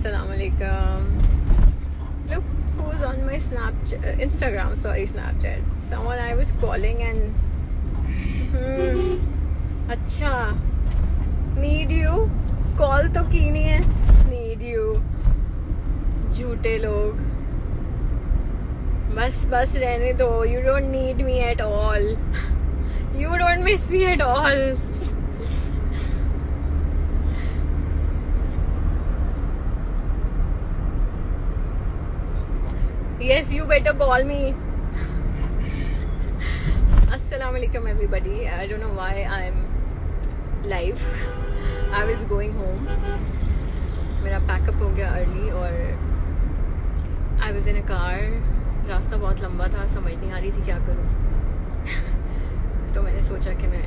Assalamualaikum. Look who's on my Instagram, sorry, Snapchat. Someone I was calling and अच्छा, need you. Call तो की नहीं है. Need you. झूठे लोग. बस रहने दो. You don't need me at all. You don't miss me at all. Yes, you better call me. Assalamualaikum everybody. I don't know why I'm live. I was going home. मेरा pack up हो गया early और I was in a car. रास्ता बहुत लंबा था, समझ नहीं आ रही थी क्या करूं. तो मैंने सोचा कि मैं